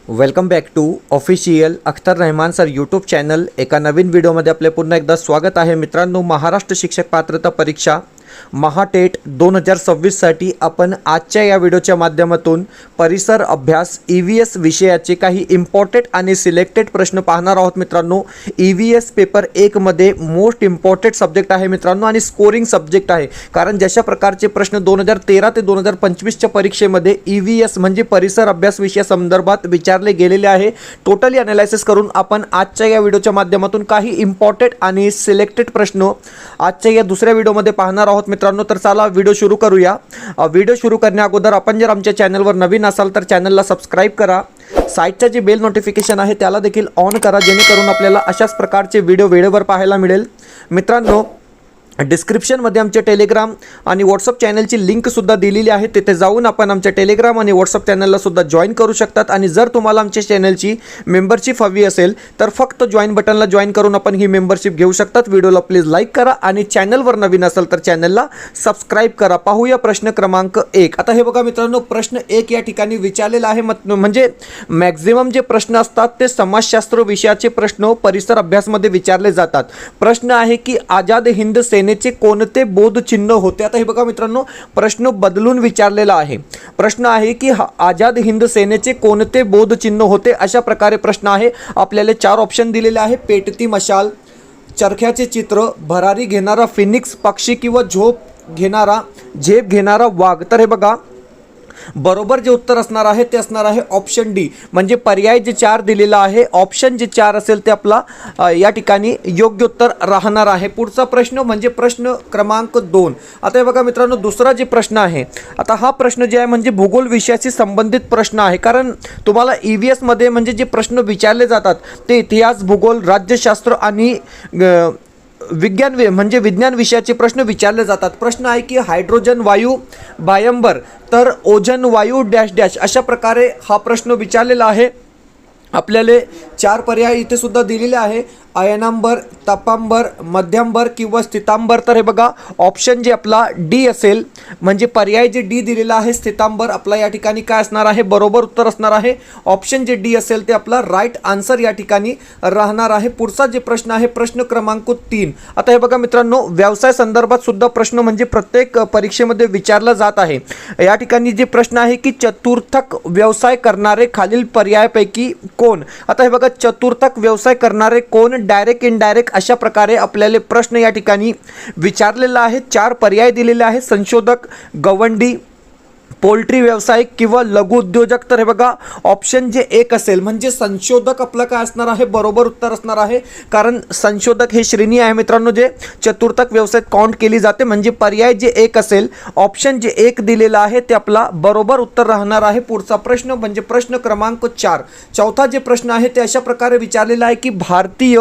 Welcome back to official Akhtar Rahman sir YouTube channel. एका नवीन व्हिडिओमध्ये आपले पुन्हा एकदा स्वागत आहे। मित्रांनो, महाराष्ट्र शिक्षक पात्रता परीक्षा महाटेट 2026 साठी आपण आजच्या या व्हिडिओच्या माध्यमातून परिसर अभ्यास EVS विषयाचे काही इम्पॉर्टंट आणि सिलेक्टेड प्रश्न पाहणार आहोत। मित्रांनो, EVS पेपर 1 मध्ये मोस्ट इम्पॉर्टंट सब्जेक्ट आहे मित्रांनो आणि स्कोरिंग सब्जेक्ट आहे। कारण जशा प्रकारचे प्रश्न 2013 ते 2025 च्या परीक्षेमध्ये EVS म्हणजे परिसर अभ्यास विषयासंदर्भात विचारले गेलेले आहे। टोटली अनालिसिस करून आपण आजच्या या व्हिडिओच्या माध्यमातून काही इम्पॉर्टंट आणि सिलेक्टेड प्रश्न आजच्या या दुसऱ्या व्हिडिओमध्ये पाहणार आहोत। मित्रांनो, तर चला व्हिडिओ सुरू करूया। व्हिडिओ सुरू करण्या अगोदर आपण जर आमच्या चॅनलवर नवीन असाल तर चॅनलला सबस्क्राइब करा। साइटचा जे बेल नोटिफिकेशन आहे त्याला देखील ऑन करा, जेणेकरून आपल्याला अशाच प्रकारचे व्हिडिओ वेळेवर पाहायला मिळेल। मित्रांनो, डिस्क्रिप्शन मध्ये आमचे टेलिग्राम आणि व्हॉट्सअप चॅनलची लिंक सुद्धा दिलेली आहे। तिथे जाऊन आपण आमच्या टेलिग्राम आणि व्हॉट्सअप चॅनलला सुद्धा जॉइन करू शकतात। आणि जर तुम्हाला आमच्या चॅनलची मेंबरशिप हवी असेल तर फक्त जॉइन बटनला जॉइन करून आपण ही मेंबरशिप घेऊ शकतात। व्हिडिओला प्लीज लाईक करा आणि चॅनलवर नवीन असाल तर चॅनलला सबस्क्राइब करा। पाहूया प्रश्न क्रमांक 1। आता हे बघा मित्रांनो, प्रश्न 1 या ठिकाणी विचारलेला आहे। म्हणजे मॅक्झिमम जे प्रश्न असतात ते समाजशास्त्र विषयाचे प्रश्न परिसर अभ्यासमध्ये विचारले जातात। प्रश्न आहे की आझाद हिंद सेनेचे कोणते बोध चिन्ह होते। आता हे बघा मित्रांनो, प्रश्न बदलून विचारलेला आहे। प्रश्न आहे की आझाद हिंद सेनेचे कोणते बोध चिन्ह होते, अशा प्रकारे प्रश्न आहे। आपल्याला 4 ऑप्शन दिलेले आहे। पेटती मशाल, चरख्याचे चित्र, भरारी घेणारा फिनिक्स पक्षी किंवा झेप घेणारा वाघ। तर हे बघा, बरोबर जे उत्तर असणार आहे ते असणार आहे ऑप्शन डी। म्हणजे पर्याय जे 4 दिलेला आहे, ऑप्शन जे 4 असेल ते आपला या ठिकाणी योग्य उत्तर राहणार आहे। पुढचा प्रश्न म्हणजे प्रश्न क्रमांक 2। आता हे बघा मित्रांनो, दुसरा जे प्रश्न आहे, आता हा प्रश्न जे आहे म्हणजे भूगोल विषयाशी संबंधित प्रश्न आहे। कारण तुम्हाला EVS मध्ये म्हणजे जे प्रश्न विचारले जातात ते इतिहास, भूगोल, राज्यशास्त्र आणि विज्ञान विषयाचे प्रश्न विचारले जातात। प्रश्न आहे की हायड्रोजन वायू बायंबर तर ओझोन वायू डॅश डॅश, अशा प्रकारे हा प्रश्न विचारलेला आहे। आपल्याला 4 पर्याय इथे सुद्धा दिलेले आहे। अयनांबर, तपांबर, मध्यांबर किंवा स्थितांबर। तर हे बघा, ऑप्शन जे आपला डी असेल, म्हणजे पर्याय जे डी दिलेला आहे स्थितांबर, आपला या ठिकाणी काय असणार आहे, बरोबर उत्तर असणार आहे। ऑप्शन जे डी असेल ते आपला राईट आन्सर या ठिकाणी राहणार आहे। पुढचा जे प्रश्न आहे प्रश्न क्रमांक 3। आता हे बघा मित्रांनो, व्यवसाय संदर्भात सुद्धा प्रश्न म्हणजे प्रत्येक परीक्षेमध्ये विचारला जात आहे। या ठिकाणी जे प्रश्न आहे की चतुर्थक व्यवसाय करणारे खालील पर्यायापैकी कोण। आता हे बघा, चतुर्थक व्यवसाय करणारे कोण, डायरेक्ट इनडायरेक्ट, अशा प्रकारे आपल्याला प्रश्न या ठिकाणी विचारलेला आहे। 4 पर्याय दिलेले आहेत। संशोधक, गवंडी, पोल्ट्री व्यावसायिक किंवा लघु उद्योजक। तर हे बघा, ऑप्शन जे 1 असेल म्हणजे संशोधक आपलं काय असणार आहे, बरोबर उत्तर असणार आहे। कारण संशोधक हे श्रेणी आहे मित्रांनो जे चतुर्थक व्यवसायात काउंट केली जाते। म्हणजे पर्याय जे 1 असेल, ऑप्शन जे 1 दिलेला आहे ते आपला बरोबर उत्तर राहणार आहे। पुढचा प्रश्न म्हणजे प्रश्न क्रमांक 4। चौथा जे प्रश्न आहे ते अशा प्रकारे विचारलेला आहे की भारतीय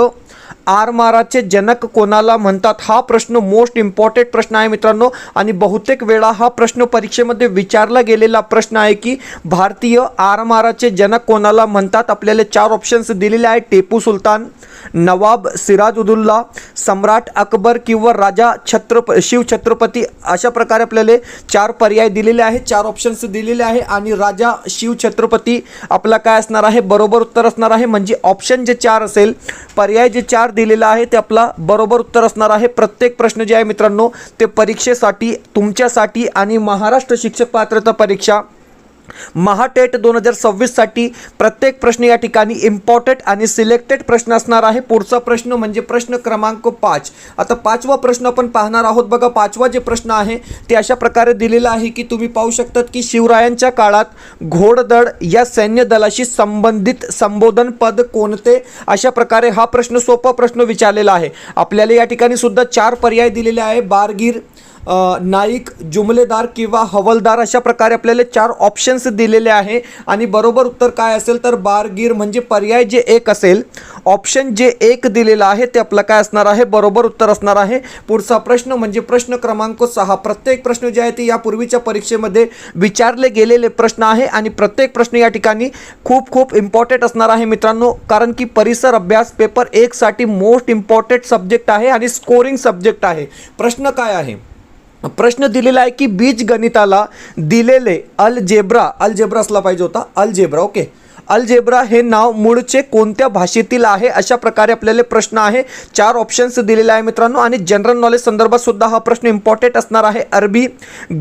आरमाराचे जनक कोणाला म्हणतात। हा प्रश्न मोस्ट इम्पॉर्टंट प्रश्न आहे मित्रांनो आणि बहुतेक वेळा हा प्रश्न परीक्षेमध्ये विचारला गेलेला प्रश्न आहे की भारतीय आरमाराचे जनक कोणाला म्हणतात। आपल्याला 4 ऑप्शन्स दिलेले आहेत। टिपू सुलतान, नवाब सिराजुद्दौला, सम्राट अकबर किंवा राजा शिवछत्रपती, अशा प्रकारे आपल्याला 4 पर्याय दिलेले आहेत, 4 ऑप्शन्स दिलेले आहे। आणि राजा शिवछत्रपती आपला काय असणार आहे, बरोबर उत्तर असणार आहे। म्हणजे ऑप्शन जे 4 असेल, पर्याय जे 4 दिलेला आहे ते आपला बरोबर उत्तर असणार आहे। प्रत्येक प्रश्न जे आहे मित्रांनो ते परीक्षेसाठी, तुमच्यासाठी आणि महाराष्ट्र शिक्षक पात्रता परीक्षा महाटेट 2026 साठी प्रत्येक प्रश्न या ठिकाणी इम्पॉर्टंट आणि सिलेक्टेड प्रश्न असणार आहे। पुढचा प्रश्न म्हणजे प्रश्न क्रमांक 5। आता 5वा प्रश्न आपण पाहणार आहोत। बघा, 5वा जे प्रश्न आहे ते अशा प्रकारे दिलेला आहे की तुम्ही पाहू शकतात की शिवरायांच्या काळात घोडदळ या सैन्य दलाशी संबंधित संबोधन पद कोणते। अशा प्रकारे हा प्रश्न सोपा प्रश्न विचारलेला आहे। आपल्याला या ठिकाणी सुद्धा 4 पर्याय दिलेले आहे। बारगीर, नाईक, जुमलेदार किंवा हवलदार, अशा प्रकारे आपल्याला 4 ऑप्शन्स दिलेले आहे। आणि बरोबर उत्तर काय असेल तर बारगीर म्हणजे पर्याय जे 1 असेल, ऑप्शन जे 1 दिलेला आहे ते आपलं काय असणार आहे, बरोबर उत्तर असणार आहे। पुढचा प्रश्न म्हणजे प्रश्न क्रमांक 6। प्रत्येक प्रश्न जे आहे ते यापूर्वीच्या परीक्षेमध्ये विचारले गेलेले प्रश्न आहे आणि प्रत्येक प्रश्न या ठिकाणी खूप इम्पॉर्टंट असणार आहे मित्रांनो। कारण की परिसर अभ्यास पेपर 1 साठी मोस्ट इम्पॉर्टंट सब्जेक्ट आहे आणि स्कोरिंग सब्जेक्ट आहे। प्रश्न काय आहे, प्रश्न दिलेला आहे की बीजगणिताला दिलेले अलजेब्रा असला पाहिजे होता, अलजेब्रा ओके, अल्जेब्रा हे नाव मूळचे कोणत्या भाषेतील आहे, अशा प्रकारे आपल्याला प्रश्न आहे. 4 ऑप्शन्स दिलेले आहे मित्रांनो. आणि जनरल नॉलेज संदर्भात सुद्धा हा प्रश्न इम्पॉर्टंट असणार आहे. अरबी,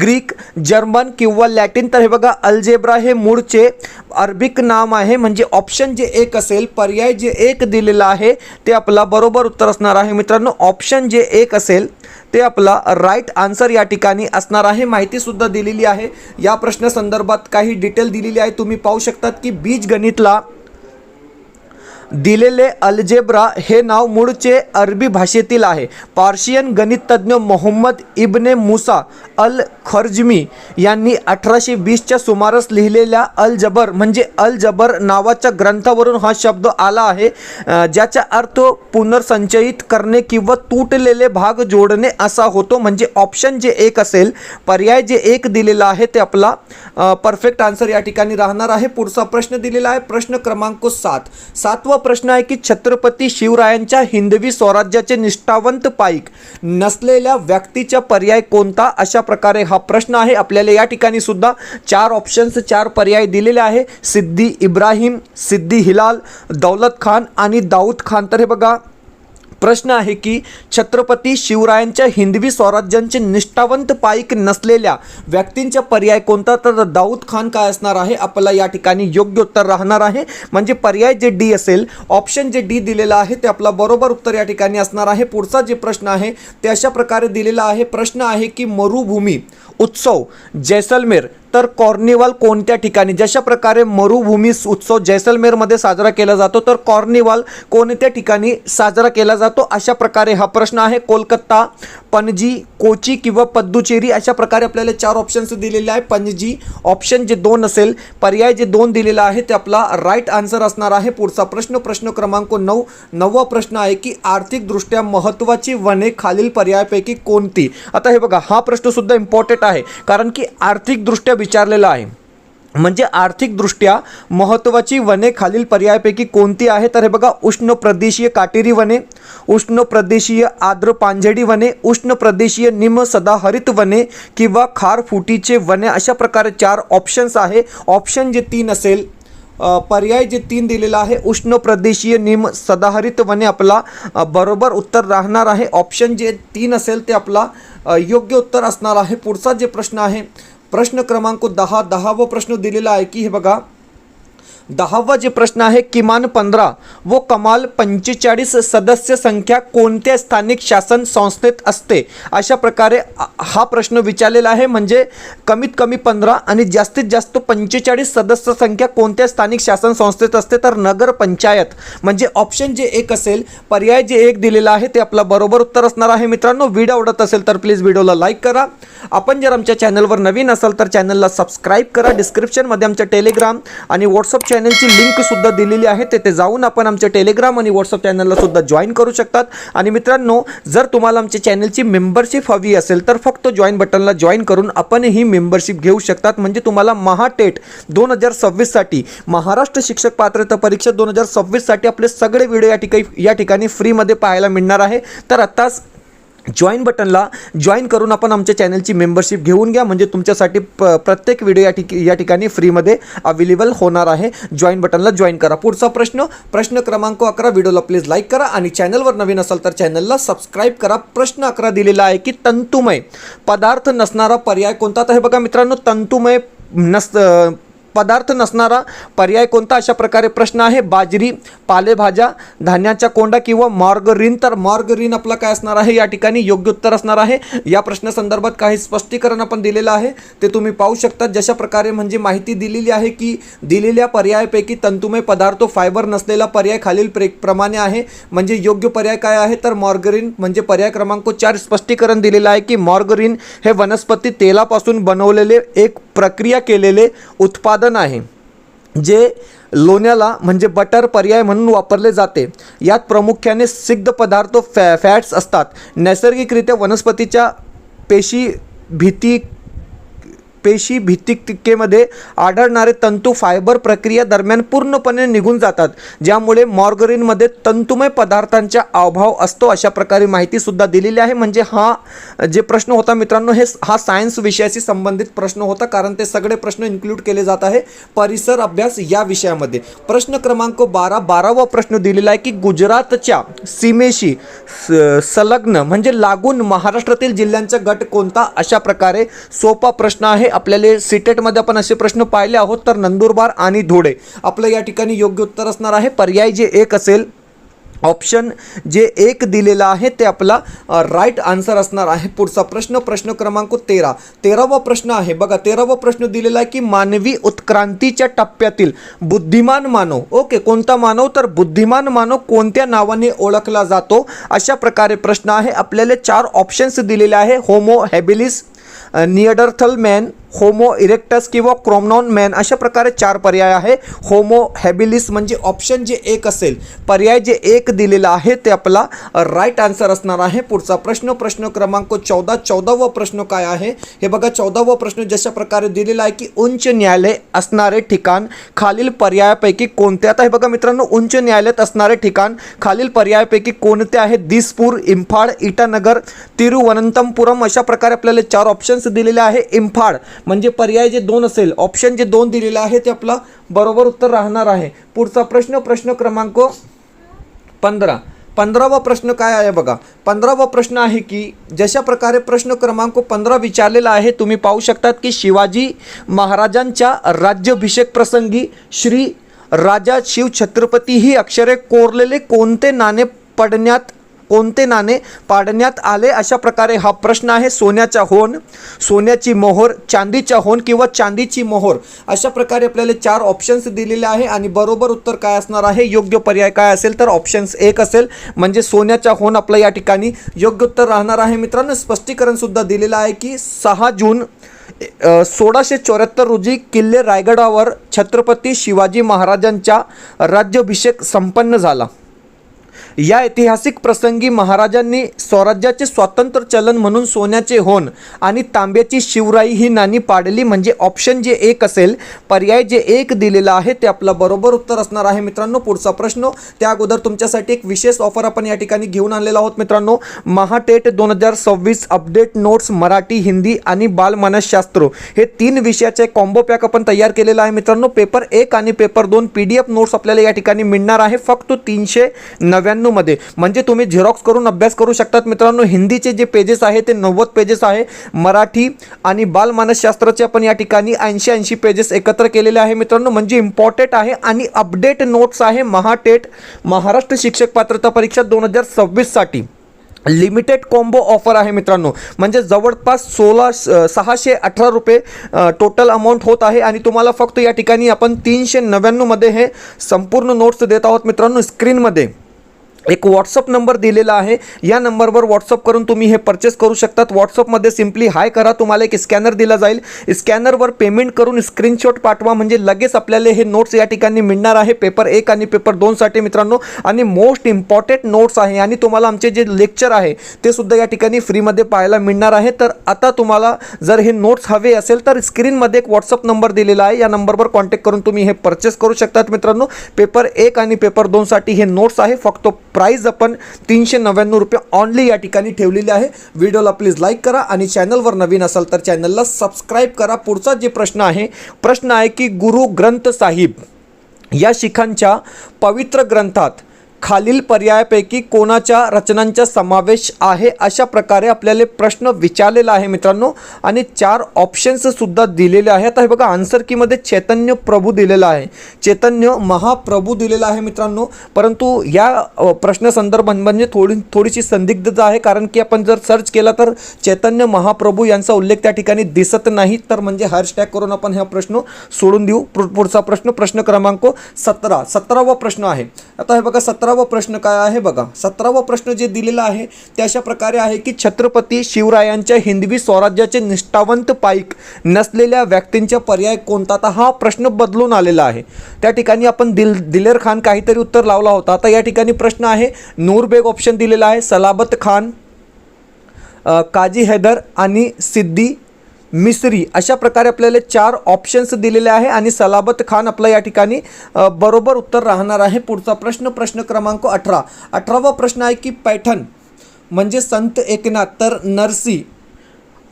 ग्रीक, जर्मन किंवा लॅटिन. तर हे बघा, अल्जेब्रा हे मूळचे अरबिक नाम आहे, म्हणजे ऑप्शन जे एक असेल, पर्याय जे एक दिलेला आहे ते आपला बरोबर उत्तर असणार आहे मित्रांनो. ऑप्शन जे एक असेल ते आपला राईट आन्सर या ठिकाणी असणार आहे. माहिती सुद्धा दिलेली आहे या प्रश्न संदर्भात, काही डिटेल दिलेली आहे. तुम्ही पाहू शकतात की बीजगणितला दिलेले अल्जेब्रा हे नाव मूळचे अरबी भाषेतील आहे. पार्शियन गणिततज्ञ मोहम्मद इब्ने मुसा अल खर्जमी यांनी 1820च्या सुमारास लिहिलेल्या अल-जबर म्हणजे अल-जबर नावाच्या ग्रंथावरून हा शब्द आला आहे, ज्याचा अर्थ पुनर्संचयित करणे किंवा तुटलेले भाग जोडणे असा होतो. म्हणजे ऑप्शन जे एक असेल, पर्याय जे एक दिलेला आहे ते आपला परफेक्ट आन्सर या ठिकाणी राहणार आहे. पुढचा प्रश्न दिलेला आहे प्रश्न क्रमांक 7. 7वा प्रश्न आहे की छत्रपती शिवरायांच्या हिंदवी स्वराज्याचे निष्ठावंत पाईक नसलेल्या व्यक्तीचा पर्याय कोणता, अशा प्रकारे हा प्रश्न आहे. आपल्याला या ठिकाणी सुद्धा 4 ऑप्शन्स 4 पर्याय दिलेले आहे. सिद्दी इब्राहिम, सिद्दी हिलाल, दौलत खान आणि दाऊद खान. तर हे बघा, प्रश्न आहे की छत्रपती शिवरायांच्या हिंदवी स्वराज्यांचे निष्ठावंत पाईक नसलेल्या व्यक्तींचा पर्याय कोणता, तर दाऊद खान काय असणार आहे, आपल्याला या ठिकाणी योग्य उत्तर राहणार आहे. म्हणजे पर्याय जे डी असेल, ऑप्शन जे डी दिलेला आहे ते आपला बरोबर उत्तर या ठिकाणी असणार आहे. पुढचा जे प्रश्न आहे ते अशा प्रकारे दिलेला आहे. प्रश्न आहे की मरुभूमी उत्सव जैसलमेर तर कॉर्निवल कोणत्या ठिकाणी, जशा प्रकारे मरुभूमी उत्सव जैसलमेरमध्ये साजरा केला जातो तर कॉर्निवल कोणत्या ठिकाणी साजरा केला जातो, अशा प्रकारे हा प्रश्न आहे. कोलकाता, पणजी, कोची किंवा पद्दुचेरी, अशा प्रकारे आपल्याला 4 ऑप्शन्स दिलेले आहे. पणजी ऑप्शन जे 2 असेल, पर्याय जे 2 दिलेला आहे ते आपला राईट आन्सर असणार आहे. पुढचा प्रश्न प्रश्न क्रमांक 9. 9वा प्रश्न आहे की आर्थिकदृष्ट्या महत्त्वाची वने खालील पर्यायापैकी कोणती. आता हे बघा, हा प्रश्न सुद्धा इम्पॉर्टंट आहे, कारण की आर्थिकदृष्ट्या विचारलेला आहे. म्हणजे आर्थिकदृष्ट्या महत्त्वाची वने खालील पर्यायापैकी कोणती आहे. तर हे बघा, उष्ण प्रदेशीय काटेरी वने, उष्ण प्रदेशीय आर्द्र पानझडी वने, उष्ण प्रदेशीय निम सदाहरित वने किंवा खारफुटीचे वने, अशा प्रकारे 4 ऑप्शन्स आहे. ऑप्शन जे 3 असेल, पर्याय जे 3 दिलेला आहे, उष्ण प्रदेशीय निम सदाहरित वने आपला बरोबर उत्तर राहणार आहे. ऑप्शन जे 3 असेल ते आपला योग्य उत्तर असणार आहे. पुढचा जे प्रश्न आहे प्रश्न क्रमांक 10. 10वा प्रश्न दिलेला आहे की हे बघा, 10वा जे प्रश्न आहे, किमान 15 व कमाल 45 सदस्य संख्या कोणत्या स्थानिक शासन संस्थेत असते, अशा प्रकारे हा प्रश्न विचारलेला आहे. म्हणजे कमीत कमी 15 आणि जास्तीत जास्त 45 सदस्य संख्या कोणत्या स्थानिक शासन संस्थेत असते, तर नगर पंचायत. म्हणजे ऑप्शन जे एक असेल, पर्याय जे एक दिलेला आहे ते आपला बरोबर उत्तर असणार आहे. मित्रांनो, व्हिडिओ आवडत असेल तर प्लीज व्हिडिओला लाईक करा. आपण जर आमच्या चॅनलवर नवीन असाल तर चॅनलला सबस्क्राईब करा. डिस्क्रिप्शनमध्ये आमच्या टेलिग्राम आणि व्हॉट्सअप चॅनलची लिंक सुद्धा दिलेली आहे, तेथे जाऊन आपण आमच्या टेलिग्राम आणि व्हॉट्सअप चॅनलला सुद्धा जॉईन करू शकतात. आणि मित्रांनो, जर तुम्हाला आमच्या चॅनलची मेंबरशिप हवी असेल तर फक्त जॉईन बटनला जॉईन करून आपण ही मेंबरशिप घेऊ शकतात. म्हणजे तुम्हाला महाटेट 2026 साठी, महाराष्ट्र शिक्षक पात्रता परीक्षा 2026 साठी आपले सगळे व्हिडिओ या ठिकाणी फ्रीमध्ये पाहायला मिळणार आहे. तर आत्ताच जॉईन बटनला जॉईन करून आपण आमच्या चॅनलची मेंबरशिप घेऊन घ्या. म्हणजे तुमच्यासाठी प्रत्येक व्हिडिओ या ठिकाणी फ्रीमध्ये अवेलेबल होणार आहे. जॉईन बटनला जॉईन करा. पुढचा प्रश्न प्रश्न क्रमांक 11. व्हिडिओला प्लीज लाईक करा आणि चॅनलवर नवीन असाल तर चॅनलला सबस्क्राईब करा. प्रश्न 11 दिलेला आहे की तंतुमय पदार्थ नसणारा पर्याय कोणता. तर हे बघा मित्रांनो, तंतुमय पदार्थ नसणारा पर्याय कोणता, अशा प्रकारे प्रश्न आहे. बाजरी, पालेभाज्या, धान्याचा कोंडा किंवा मार्गरीन. तर मार्गरीन आपला काय असणार आहे, या ठिकाणी योग्य उत्तर असणार आहे. या प्रश्नासंदर्भात काही स्पष्टीकरण आपण दिलेलं आहे, ते तुम्ही पाहू शकता. जशा प्रकारे म्हणजे माहिती दिलेली आहे की दिलेल्या पर्यायापैकी तंतुमय पदार्थ फायबर नसलेला पर्याय खालील प्रमाणे आहे. म्हणजे योग्य पर्याय काय आहे, तर मार्गरीन. म्हणजे पर्याय क्रमांक 4 स्पष्टीकरण दिलेलं आहे की मार्गरीन हे वनस्पती तेलापासून बनवलेले एक प्रक्रिया केलेले उत्पादन आहे, जे लोण्याला म्हणजे बटर पर्याय म्हणून वापरले जाते. यात प्रामुख्याने सिग्ध पदार्थ फॅट्स असतात. नैसर्गिकरित्या वनस्पतीच्या पेशी पेशी भित्तिकेमध्ये आढळणारे तंतू फायबर प्रक्रिया दरम्यान पूर्णपणे निघून जातात, ज्यामुळे मार्गरीनमध्ये तंतुमय पदार्थांचा अभाव असतो. अशा प्रकारे माहिती सुद्धा दिलेली आहे. म्हणजे हा जे प्रश्न होता मित्रांनो, हा सायन्स विषयाशी संबंधित प्रश्न होता, कारण ते सगळे प्रश्न इन्क्लूड केले जात आहे परिसर अभ्यास या विषयामध्ये. प्रश्न क्रमांक 12वा प्रश्न दिलेला आहे की गुजरातच्या सीमेशी संलग्न म्हणजे लागून महाराष्ट्रातील जिल्ह्यांचा गट कोणता. अशा प्रकारे सोपा प्रश्न आहे. आपल्याला सीटेटमध्ये आपण असे प्रश्न पाहिले आहोत, तर नंदुरबार आणि धुळे आपलं या ठिकाणी योग्य उत्तर असणार आहे. पर्याय जे एक असेल, ऑप्शन जे एक दिलेला आहे ते आपला राईट आन्सर असणार आहे. पुढचा प्रश्न, प्रश्न क्रमांक 13वा प्रश्न आहे बघा. 13वा प्रश्न दिलेला आहे की मानवी उत्क्रांतीच्या टप्प्यातील बुद्धिमान मानव, ओके, कोणता मानव, तर बुद्धिमान मानव कोणत्या नावाने ओळखला जातो. अशा प्रकारे प्रश्न आहे. आपल्याला 4 ऑप्शन्स दिलेले आहे. Homo habilis, Neanderthal man, Homo erectus किंवा क्रोमनॉन मॅन. अशा प्रकारे 4 पर्याय आहे. होमो हॅबिलिस म्हणजे ऑप्शन जे एक असेल, पर्याय जे एक दिलेला आहे ते आपला राईट आन्सर असणार आहे. पुढचा प्रश्न, प्रश्न क्रमांक 14वा प्रश्न काय आहे हे बघा. 14वा प्रश्न जशा प्रकारे दिलेला आहे की उच्च न्यायालय असणारे ठिकाण खालील पर्यायापैकी कोणते. आता हे बघा मित्रांनो, उच्च न्यायालयात असणारे ठिकाण खालील पर्यायापैकी कोणते आहे. दिसपूर, इम्फाळ, इटानगर, तिरुवनंतपुरम. अशा प्रकारे आपल्याला 4 ऑप्शन्स दिलेले आहे. इम्फाळ म्हणजे पर्याय जे 2 असेल, ऑप्शन जे 2 दिलेले आहे ते आपला बरोबर उत्तर राहणार आहे. पुढचा प्रश्न, प्रश्न क्रमांक 15वा प्रश्न काय आहे बघा. 15वा प्रश्न आहे की जशा प्रकारे प्रश्न क्रमांक 15 विचारलेला आहे, तुम्ही पाहू शकतात की शिवाजी महाराजांच्या राज्याभिषेक प्रसंगी श्री राजा शिव छत्रपती ही अक्षरे कोरलेले कोणते नाणे पाडण्यात आले. अशा प्रकारे हा प्रश्न आहे. सोन्याचा होन, सोन्याची मोहर, चांदीचा होन किंवा चांदीची मोहर. अशा प्रकारे आपल्याला 4 ऑप्शन्स दिलेले आहे आणि बरोबर उत्तर काय असणार आहे, योग्य पर्याय काय असेल, तर ऑप्शन्स एक असेल म्हणजे सोन्याचा होन आपलं या ठिकाणी योग्य उत्तर राहणार आहे. मित्रांनो, स्पष्टीकरण सुद्धा दिलेलं आहे की 6 जून 1674 रोजी किल्ले रायगडावर छत्रपती शिवाजी महाराजांचा राज्याभिषेक संपन्न झाला. या ऐतिहासिक प्रसंगी महाराजांनी स्वराज्याचे स्वातंत्र्य चलन म्हणून सोन्याचे होन आणि तांब्याची शिवराई ही नाणी पाडली. म्हणजे ऑप्शन जे एक असेल, पर्याय जे एक दिलेला आहे ते आपलं बरोबर उत्तर असणार आहे. मित्रांनो, पुढचा प्रश्न, त्या अगोदर तुमच्यासाठी एक विशेष ऑफर आपण या ठिकाणी घेऊन आणलेला आहोत. मित्रांनो, महाटेट 2026 अपडेट नोट्स मराठी, हिंदी आणि बालमानसशास्त्र हे 3 विषयाचे कॉम्बो पॅक आपण तयार केलेला आहे. मित्रांनो, पेपर 1 आणि पेपर 2 PDF नोट्स आपल्याला या ठिकाणी मिळणार आहे फक्त 399 मध्ये. म्हणजे तुम्ही झेरॉक्स करून अभ्यास करू शकतात. मित्रांनो, हिंदीचे जे पेजेस आहे ते 90 पेजेस आहे. मराठी आणि बालमानसशास्त्राचे आपण या ठिकाणी 80 पेजेस एकत्र केलेले आहे. मित्रांनो, म्हणजे इम्पॉर्टंट आहे आणि अपडेट नोट्स आहे. महाटेट महाराष्ट्र शिक्षक पात्रता परीक्षा 2026 साठी लिमिटेड कॉम्बो ऑफर आहे. मित्रांनो, म्हणजे जवळपास 618 रुपये टोटल अमाऊंट होत आहे आणि तुम्हाला फक्त या ठिकाणी आपण 399 मध्ये हे संपूर्ण नोट्स देत आहोत. मित्रांनो, स्क्रीनमध्ये एक व्हॉट्सअप नंबर दिलेला आहे. या नंबरवर व्हॉट्सअप करून तुम्ही हे परचेस करू शकतात. व्हॉट्सअपमध्ये सिम्पली हाय करा, तुम्हाला एक स्कॅनर दिला जाईल. स्कॅनरवर पेमेंट करून स्क्रीनशॉट पाठवा, म्हणजे लगेच आपल्याला हे नोट्स या ठिकाणी मिळणार आहे पेपर 1 आणि पेपर 2 साठी. मित्रांनो, आणि मोस्ट इम्पॉर्टंट नोट्स आहे आणि तुम्हाला आमचे जे लेक्चर आहे ते सुद्धा या ठिकाणी फ्रीमध्ये पाहायला मिळणार आहे. तर आता तुम्हाला जर हे नोट्स हवे असेल तर स्क्रीनमध्ये एक व्हॉट्सअप नंबर दिलेला आहे. या नंबरवर कॉन्टॅक्ट करून तुम्ही हे परचेस करू शकतात. मित्रांनो, पेपर 1 आणि पेपर 2 साठी हे नोट्स आहे. फक्त प्राइस आपण 399 रुपये ऑनली या ठिकाणी ठेवलेली आहे. व्हिडिओला प्लीज लाईक करा आणि चॅनलवर नवीन असाल तर चॅनलला सबस्क्राईब करा. पुढचा जे प्रश्न आहे की गुरु ग्रंथ साहिब या शिखांच्या पवित्र ग्रंथात खालील पर्यायापैकी कोणाच्या रचनांचा समावेश आहे. अशा प्रकारे आपल्याला प्रश्न विचारलेला आहे. मित्रांनो, आणि 4 ऑप्शन्स सुद्धा दिलेले आहेत. आता हे बघा, आन्सर कीमध्ये चैतन्य प्रभू दिलेला आहे, चैतन्य महाप्रभू दिलेला आहे. मित्रांनो, परंतु या प्रश्न संदर्भात म्हणजे थोडीशी संदिग्धता आहे, कारण की आपण जर सर्च केला तर चैतन्य महाप्रभू यांचा उल्लेख त्या ठिकाणी दिसत नाही. तर म्हणजे हॅशटॅग करून आपण हा प्रश्न सोडून देऊ. पुढचा प्रश्न, प्रश्न क्रमांक 17वा प्रश्न आहे. आता हे बघा, 17वा प्रश्न काय आहे बघा. 17वा प्रश्न जे दिलेला आहे ते अशा प्रकारे आहे की छत्रपती शिवरायांच्या हिंदवी स्वराज्याचे निष्ठावंत पाईक नसलेल्या व्यक्तींचा पर्याय कोणता. आता हा प्रश्न बदलून आलेला आहे. त्या ठिकाणी आपण दिलेर खान काहीतरी उत्तर लावला होता. आता या ठिकाणी प्रश्न आहे नूरबेग ऑप्शन दिलेला आहे, सलाबत खान, काजी हैदर आणि सिद्दी मिसरी अशा प्रकारे आपल्याला 4 ऑप्शन्स दिलेले आहे आणि सलाबत खान आपलं या ठिकाणी बरोबर उत्तर राहणार आहे. पुढचा प्रश्न क्रमांक 18वा प्रश्न आहे की पैठण म्हणजे संत एकनाथ तर नरसी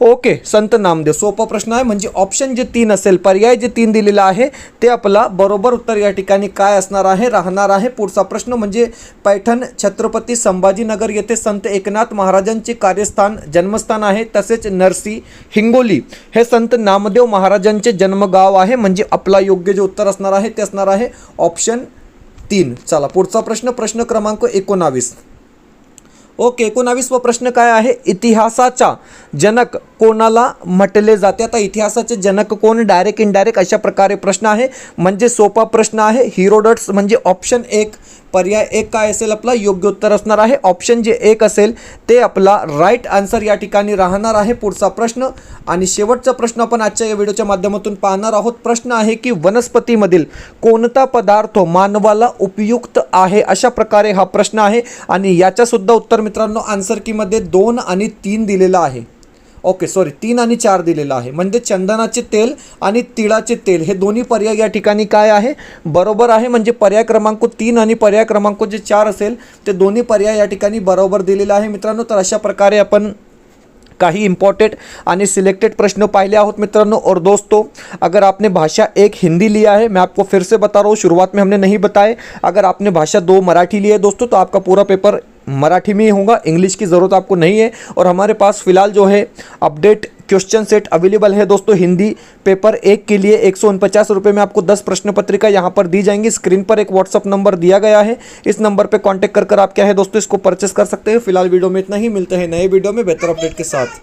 ओके संत नामदेव. सोपा प्रश्न आहे. म्हणजे ऑप्शन जे 3 असेल, पर्याय जे 3 दिलेला आहे ते आपला बरोबर उत्तर या ठिकाणी काय असणार आहे, राहणार आहे. पुढचा प्रश्न म्हणजे पैठण छत्रपती संभाजीनगर येथे संत एकनाथ महाराजांचे कार्यस्थान जन्मस्थान आहे. तसेच नरसी हिंगोली हे संत नामदेव महाराजांचे जन्मगाव आहे. म्हणजे आपला योग्य जे उत्तर असणार आहे ते असणार आहे ऑप्शन 3. चला पुढचा प्रश्न क्रमांक 19. ओके 19वा प्रश्न काय आहे, इतिहासाचा जनक कोणाला म्हटले जाते. आता इतिहासाचे जनक कोण, डायरेक्ट इनडायरेक्ट अशा प्रकारे प्रश्न आहे. म्हणजे सोपा प्रश्न आहे. हिरोडोट्स म्हणजे ऑप्शन 1 पर्याय 1 काय असेल आपला योग्य उत्तर असणार आहे. ऑप्शन जे 1 असेल ते आपला राईट आन्सर या ठिकाणी राहणार आहे. पुढचा प्रश्न आणि शेवटचा प्रश्न आपण आजच्या या व्हिडिओच्या माध्यमातून पाहणार आहोत. प्रश्न आहे की वनस्पतीमधील कोणता पदार्थ मानवाला उपयुक्त आहे, अशा प्रकारे हा प्रश्न आहे. आणि याचा सुद्धा उत्तर मित्रांनो आन्सर कीमध्ये 2 आणि 3 दिलेला आहे. ओके सॉरी 3 आणि 4 दिलेला आहे. म्हणजे चंदनाचे तेल आणि तिळाचे तेल हे दोन्ही पर्याय या ठिकाणी काय आहे, बरोबर आहे. म्हणजे पर्याय क्रमांक 3 आणि पर्याय क्रमांक जे 4 असेल ते दोन्ही पर्याय या ठिकाणी बरोबर दिलेला आहे मित्रांनो. तर अशा प्रकारे आपण काही इंपॉर्टेंट आणि सिलेक्टेड प्रश्न पाले आहोत मित्रों। और दोस्तों अगर आपने भाषा 1 हिंदी लिया है, मैं आपको फिर से बता रहा हूँ, शुरुआत में हमने नहीं बताए, अगर आपने भाषा 2 मराठी ली है दोस्तों तो आपका पूरा पेपर मराठी में ही होगा, इंग्लिश की ज़रूरत आपको नहीं है। और हमारे पास फ़िलहाल जो है अपडेट क्वेश्चन सेट अवेलेबल है दोस्तों। हिंदी पेपर 1 के लिए 149 रुपये में आपको 10 प्रश्न पत्रिका यहाँ पर दी जाएंगी। स्क्रीन पर एक व्हाट्सअप नंबर दिया गया है, इस नंबर पे कांटेक्ट कर आप क्या है दोस्तों इसको परचेस कर सकते हैं। फिलहाल वीडियो में इतना ही, मिलते हैं नए वीडियो में बेहतर अपडेट के साथ।